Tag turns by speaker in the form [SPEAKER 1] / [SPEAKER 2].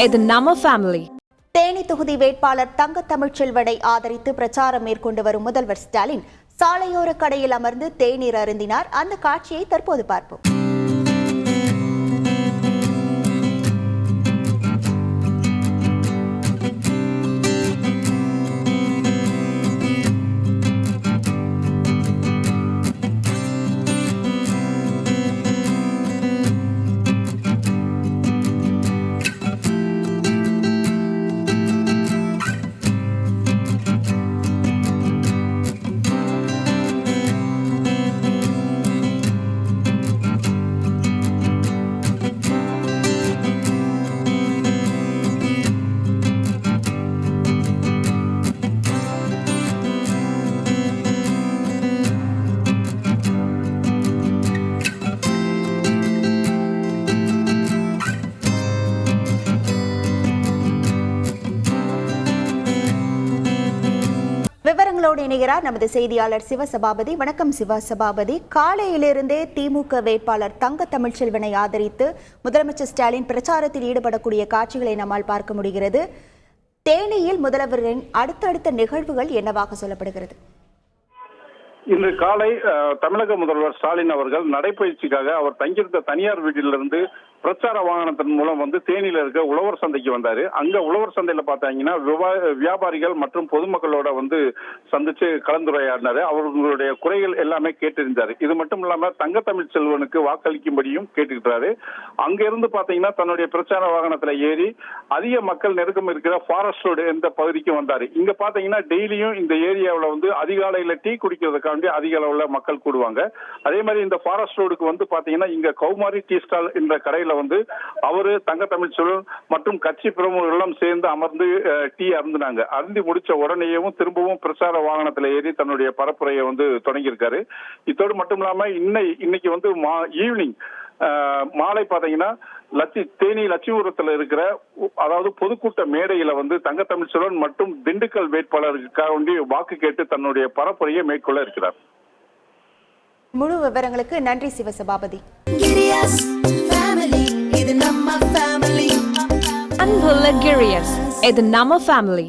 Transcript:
[SPEAKER 1] இது நம்ம ஃபேமிலி.
[SPEAKER 2] தேனி தொகுதி வேட்பாளர் தங்க தமிழ்ச்செல்வனை ஆதரித்து பிரச்சாரம் மேற்கொண்டு வரும் முதல்வர் ஸ்டாலின் சாலையோர கடையில் அமர்ந்து தேநீர் அருந்தினார். அந்த காட்சியை தற்போது பார்ப்போம். விவரங்களோடு இணைகிறார் நமது செய்தியாளர் சிவசபாபதி. வணக்கம் சிவசபாபதி. காலையிலிருந்தே திமுக வேட்பாளர் தங்க தமிழ்ச்செல்வனை ஆதரித்து முதலமைச்சர் ஸ்டாலின் பிரச்சாரத்தில் ஈடுபடக்கூடிய காட்சிகளை நம்மால் பார்க்க முடிகிறது. தேனியில் முதல்வரின் அடுத்தடுத்த நிகழ்வுகள் என்னவாக சொல்லப்படுகிறது?
[SPEAKER 3] இன்று காலை தமிழக முதல்வர் ஸ்டாலின் அவர்கள் நடைபயிற்சிக்காக அவர் தங்கியிருந்த தனியார் வீட்டிலிருந்து பிரச்சார வாகனத்தின் மூலம் தேனியில இருக்க உழவர் சந்தைக்கு வந்தாரு. அங்க உழவர் சந்தையில பார்த்தாங்கன்னா வியாபாரிகள் மற்றும் பொதுமக்களோட சந்திச்சு கலந்துரையாடினாரு. அவர்களுடைய குறைகள் எல்லாமே கேட்டிருந்தாரு. இது மட்டும் இல்லாம தங்க தமிழ்ச்செல்வனுக்கு வாக்களிக்கும்படியும் கேட்டுக்கிட்டாரு. அங்க இருந்து பாத்தீங்கன்னா தன்னுடைய பிரச்சார வாகனத்துல ஏறி அதிக மக்கள் நெருக்கம் இருக்கிற ஃபாரஸ்ட் ரோடு எந்த பகுதிக்கு வந்தாரு. இங்க பாத்தீங்கன்னா டெய்லியும் இந்த ஏரியாவில் அதிகாலையில டீ குடிக்கிறதுக்காண்டி அதிக அளவுல மக்கள் கூடுவாங்க. அதே மாதிரி இந்த ஃபாரஸ்ட் ரோடுக்கு பாத்தீங்கன்னா இங்க கௌமாரி டீ ஸ்டால் என்ற கடையில அவரு தங்க தமிழ்ச்செல்வன் மற்றும் கட்சி பிரமுகர்களும் சேர்ந்து அமர்ந்து டீ அருந்தினாங்க. அருந்தி முடிச்ச உடனேயும் திரும்பவும் பிரச்சார வாகனத்துல ஏறி தன்னுடைய பரப்புரையை தொடங்கியிருக்காரு. இத்தோடு மட்டும் இல்லாம இன்னைக்கு ஈவினிங் மாலை பாத்தீங்கன்னா தேனி லட்சுமிபுரத்துல இருக்கிற அதாவது பொதுக்கூட்ட மேடையில தங்க தமிழ்ச்செல்வன் மற்றும் திண்டுக்கல் வேட்பாளருக்காக வாக்கு கேட்டு தன்னுடைய பரப்புரையை மேற்கொள்ள இருக்கிறார்.
[SPEAKER 2] முழு விவரங்களுக்கு நன்றி சிவசபாபதி.
[SPEAKER 1] அன்புள்ள கிரியஸ், இது நம்ம ஃபேமிலி.